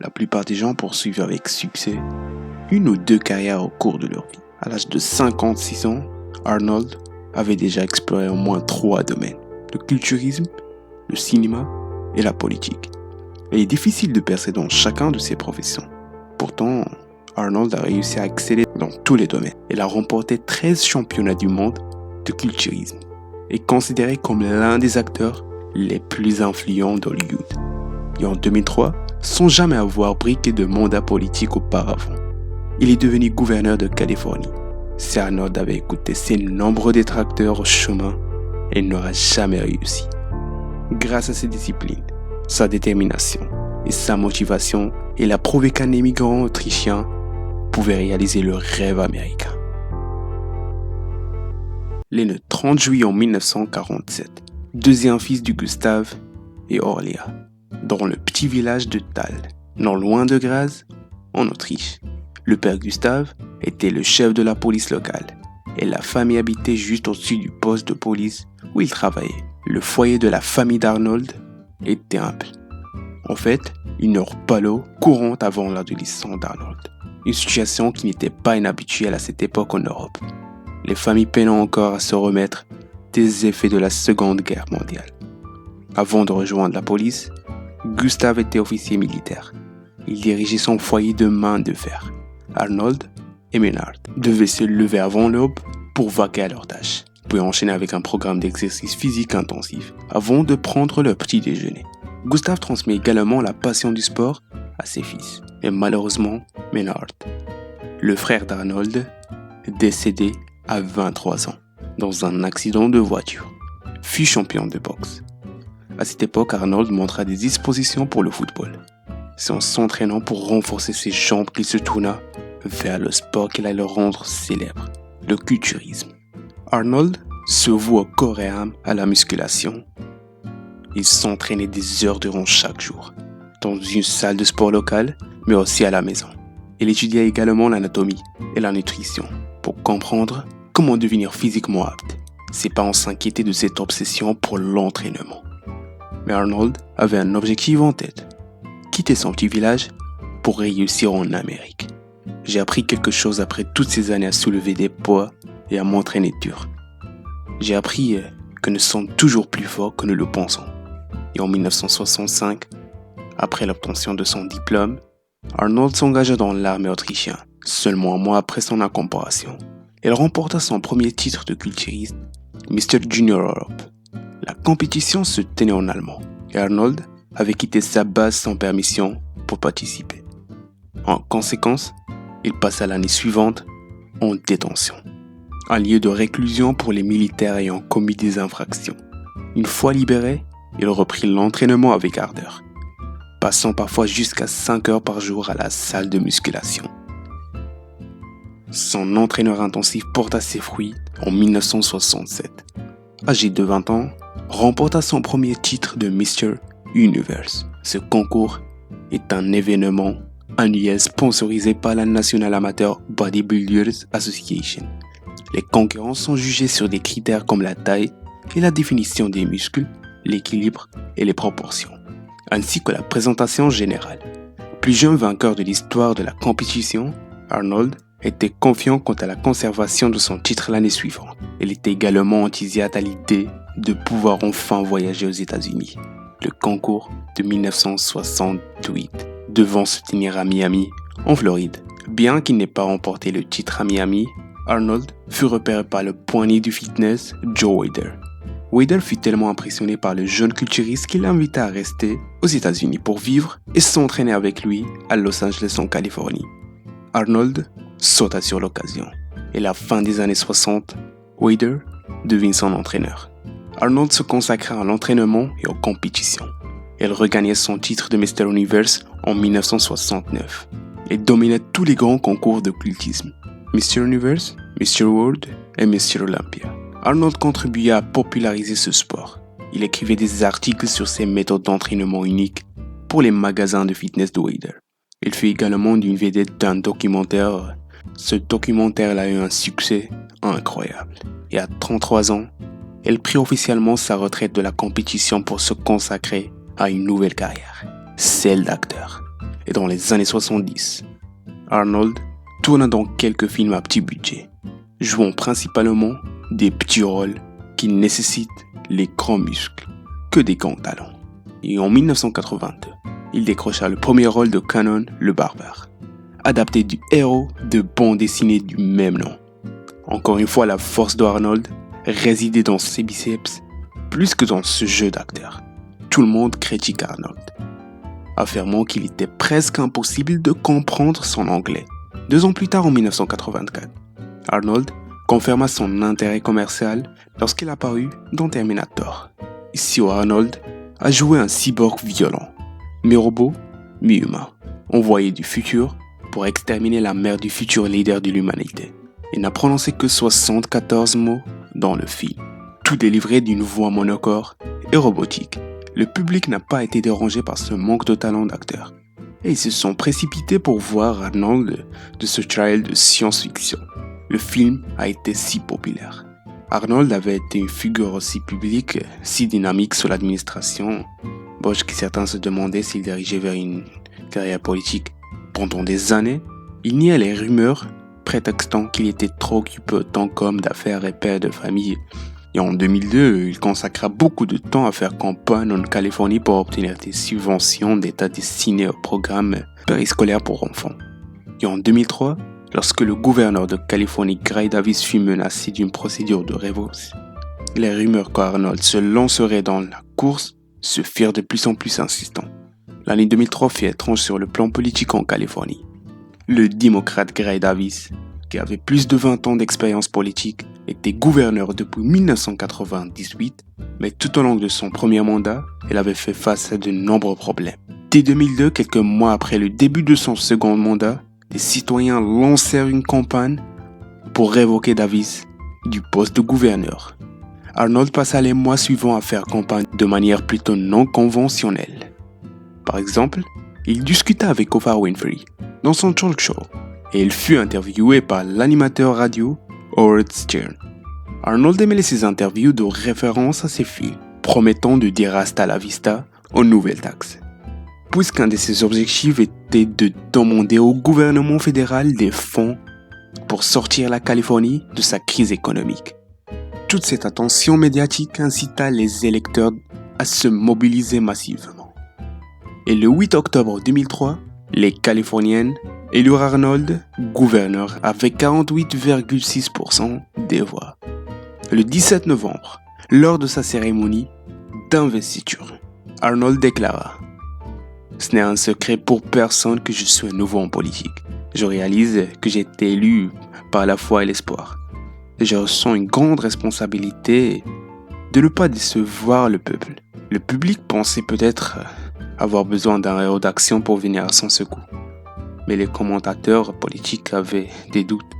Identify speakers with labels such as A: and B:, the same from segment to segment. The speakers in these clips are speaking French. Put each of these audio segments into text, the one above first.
A: La plupart des gens poursuivent avec succès une ou deux carrières au cours de leur vie. À l'âge de 56 ans, Arnold avait déjà exploré au moins 3 domaines: le culturisme, le cinéma et la politique. Il est difficile de percer dans chacun de ces professions. Pourtant, Arnold a réussi à exceller dans tous les domaines. Il a remporté 13 championnats du monde de culturisme et est considéré comme l'un des acteurs les plus influents d'Hollywood. Et en 2003, sans jamais avoir briqué de mandat politique auparavant, il est devenu gouverneur de Californie. Si Arnold avait écouté ses nombreux détracteurs au chemin, il n'aurait jamais réussi. Grâce à ses disciplines, sa détermination et sa motivation, il a prouvé qu'un immigrant autrichien pouvait réaliser le rêve américain. Il est le 30 juillet 1947, deuxième fils de Gustav et Orlia, dans le petit village de Thal, non loin de Graz, en Autriche. Le père Gustav était le chef de la police locale et la famille habitait juste au-dessus du poste de police où il travaillait. Le foyer de la famille d'Arnold était humble. En fait, ils n'eurent pas l'eau courante avant l'adolescence d'Arnold, une situation qui n'était pas inhabituelle à cette époque en Europe, les familles peinant encore à se remettre des effets de la Seconde Guerre mondiale. Avant de rejoindre la police, Gustav était officier militaire. Il dirigeait son foyer de main de fer. Arnold et Maynard devaient se lever avant l'aube pour vaquer à leurs tâches, puis enchaîner avec un programme d'exercice physique intensif avant de prendre leur petit déjeuner. Gustav transmet également la passion du sport à ses fils. Et malheureusement, Maynard, le frère d'Arnold, est décédé à 23 ans dans un accident de voiture, fut champion de boxe. À cette époque, Arnold montra des dispositions pour le football. C'est en s'entraînant pour renforcer ses jambes qu'il se tourna vers le sport qu'il allait le rendre célèbre, le culturisme. Arnold se voue au corps et âme à la musculation. Il s'entraînait des heures durant chaque jour, dans une salle de sport locale, mais aussi à la maison. Il étudiait également l'anatomie et la nutrition pour comprendre comment devenir physiquement apte. Ses parents s'inquiétaient de cette obsession pour l'entraînement. Mais Arnold avait un objectif en tête: quitter son petit village pour réussir en Amérique. J'ai appris quelque chose après toutes ces années à soulever des poids et à m'entraîner dur. J'ai appris que nous sommes toujours plus forts que nous le pensons. Et en 1965, après l'obtention de son diplôme, Arnold s'engagea dans l'armée autrichienne. Seulement un mois après son incorporation, il remporta son premier titre de culturiste, Mr. Junior Europe. La compétition se tenait en allemand et Arnold avait quitté sa base sans permission pour participer. En conséquence, il passa l'année suivante en détention, un lieu de réclusion pour les militaires ayant commis des infractions. Une fois libéré, il reprit l'entraînement avec ardeur, passant parfois jusqu'à 5 heures par jour à la salle de musculation. Son entraîneur intensif porta ses fruits en 1967. Âgé de 20 ans, remporta son premier titre de Mr. Universe. Ce concours est un événement annuel sponsorisé par la National Amateur Bodybuilders Association. Les concurrents sont jugés sur des critères comme la taille et la définition des muscles, l'équilibre et les proportions, ainsi que la présentation générale. Plus jeune vainqueur de l'histoire de la compétition, Arnold était confiant quant à la conservation de son titre l'année suivante. Il était également enthousiaste à l'idée de pouvoir enfin voyager aux États-Unis. Le concours de 1968 devant se tenir à Miami, en Floride. Bien qu'il n'ait pas remporté le titre à Miami, Arnold fut repéré par le pionnier du fitness, Joe Weider. Weider fut tellement impressionné par le jeune culturiste qu'il l'invita à rester aux États-Unis pour vivre et s'entraîner avec lui à Los Angeles en Californie. Arnold sauta sur l'occasion et à la fin des années 60, Weider devint son entraîneur. Arnold se consacra à l'entraînement et aux compétitions. Il regagnait son titre de Mr. Universe en 1969 et dominait tous les grands concours de cultisme, Mr. Universe, Mr. World et Mr. Olympia. Arnold contribua à populariser ce sport. Il écrivait des articles sur ses méthodes d'entraînement uniques pour les magasins de fitness de Weider. Il fut également une vedette d'un documentaire. Ce documentaire a eu un succès incroyable. Et à 33 ans, il prit officiellement sa retraite de la compétition pour se consacrer à une nouvelle carrière, celle d'acteur. Et dans les années 70, Arnold tourna dans quelques films à petit budget, jouant principalement des petits rôles qui nécessitent les grands muscles que des grands talents. Et en 1982, il décrocha le premier rôle de Conan le Barbare, adapté du héros de bande dessinée du même nom. Encore une fois, la force d'Arnold résidait dans ses biceps plus que dans ce jeu d'acteur. Tout le monde critique Arnold, affirmant qu'il était presque impossible de comprendre son anglais. 2 ans plus tard, en 1984, Arnold confirma son intérêt commercial lorsqu'il apparut dans Terminator. Ici où Arnold a joué un cyborg violent, mi-robot, mi-humain, envoyé du futur pour exterminer la mère du futur leader de l'humanité. Il n'a prononcé que 74 mots dans le film, tout délivré d'une voix monocorde et robotique. Le public n'a pas été dérangé par ce manque de talent d'acteur, et ils se sont précipités pour voir Arnold de ce trial de science-fiction. Le film a été si populaire. Arnold avait été une figure aussi publique, si dynamique sous l'administration, que certains se demandaient s'il dirigeait vers une carrière politique. Pendant des années, il niait les rumeurs, prétextant qu'il était trop occupé autant qu'homme d'affaires et père de famille. Et en 2002, il consacra beaucoup de temps à faire campagne en Californie pour obtenir des subventions d'État destinées au programme périscolaire pour enfants. Et en 2003, lorsque le gouverneur de Californie, Gray Davis, fut menacé d'une procédure de révocation, les rumeurs qu'Arnold se lancerait dans la course se firent de plus en plus insistants. L'année 2003 fut étrange sur le plan politique en Californie. Le démocrate Gray Davis, qui avait plus de 20 ans d'expérience politique, était gouverneur depuis 1998, mais tout au long de son premier mandat, il avait fait face à de nombreux problèmes. Dès 2002, quelques mois après le début de son second mandat, des citoyens lancèrent une campagne pour révoquer Davis du poste de gouverneur. Arnold passa les mois suivants à faire campagne de manière plutôt non conventionnelle. Par exemple, il discuta avec Oprah Winfrey dans son talk show et il fut interviewé par l'animateur radio Howard Stern. Arnold aimait ses interviews de référence à ses films, promettant de dire hasta la vista aux nouvelles taxes. Puisqu'un de ses objectifs était de demander au gouvernement fédéral des fonds pour sortir la Californie de sa crise économique. Toute cette attention médiatique incita les électeurs à se mobiliser massivement. Et le 8 octobre 2003, les Californiennes élurent Arnold gouverneur avec 48,6% des voix. Le 17 novembre, lors de sa cérémonie d'investiture, Arnold déclara « Ce n'est un secret pour personne que je suis nouveau en politique. Je réalise que j'ai été élu par la foi et l'espoir. Je ressens une grande responsabilité de ne pas décevoir le peuple. Le public pensait peut-être avoir besoin d'un héros d'action pour venir à son secours. Mais les commentateurs politiques avaient des doutes.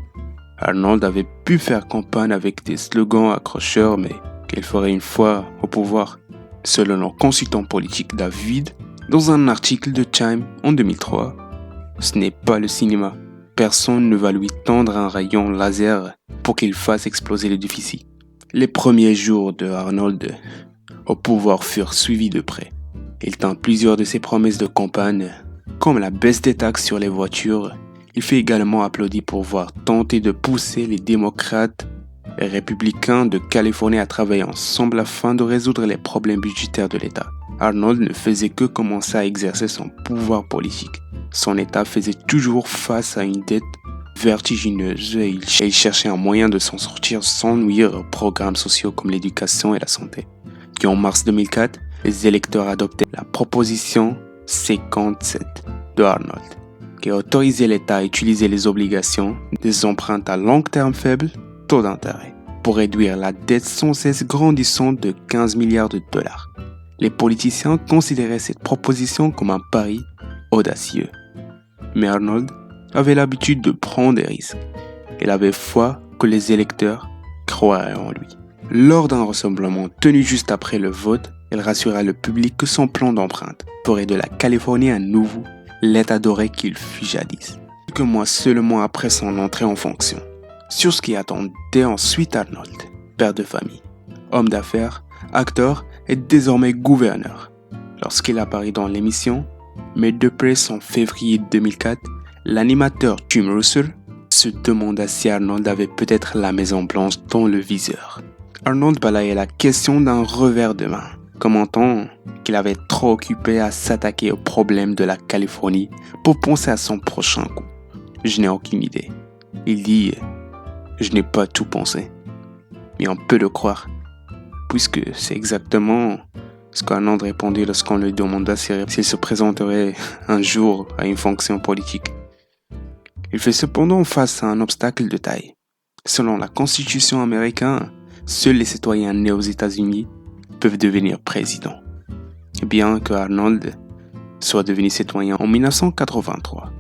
A: Arnold avait pu faire campagne avec des slogans accrocheurs, mais qu'il ferait une fois au pouvoir. Selon le consultant politique David, dans un article de Time en 2003, ce n'est pas le cinéma. Personne ne va lui tendre un rayon laser pour qu'il fasse exploser le déficit. Les premiers jours de Arnold au pouvoir furent suivis de près. Il tint plusieurs de ses promesses de campagne, comme la baisse des taxes sur les voitures. Il fut également applaudi pour voir tenter de pousser les démocrates et républicains de Californie à travailler ensemble afin de résoudre les problèmes budgétaires de l'État. Arnold ne faisait que commencer à exercer son pouvoir politique. Son État faisait toujours face à une dette vertigineuse et il cherchait un moyen de s'en sortir sans nuire aux programmes sociaux comme l'éducation et la santé. Et en mars 2004, les électeurs adoptaient la proposition 57 de Arnold, qui autorisait l'État à utiliser les obligations des emprunts à long terme faibles taux d'intérêt pour réduire la dette sans cesse grandissante de 15 milliards de dollars. Les politiciens considéraient cette proposition comme un pari audacieux. Mais Arnold avait l'habitude de prendre des risques. Il avait foi que les électeurs croiraient en lui. Lors d'un rassemblement tenu juste après le vote, il rassura le public que son plan d'empreinte ferait de la Californie un nouveau l'État doré qu'il fut jadis. Quelques mois seulement après son entrée en fonction. Sur ce qui attendait ensuite Arnold, père de famille, homme d'affaires, acteur et désormais gouverneur. Lorsqu'il apparut dans l'émission Mais de près en février 2004, l'animateur Jim Russell se demanda si Arnold avait peut-être la Maison Blanche dans le viseur. Arnold balayait la question d'un revers de main, commentant qu'il avait trop occupé à s'attaquer aux problèmes de la Californie pour penser à son prochain coup. Je n'ai aucune idée. Il dit « Je n'ai pas tout pensé ». Mais on peut le croire, puisque c'est exactement ce qu'Arnold répondit lorsqu'on lui demanda s'il se présenterait un jour à une fonction politique. Il fait cependant face à un obstacle de taille. Selon la Constitution américaine, seuls les citoyens nés aux États-Unis peuvent devenir présidents. Bien que Arnold soit devenu citoyen en 1983,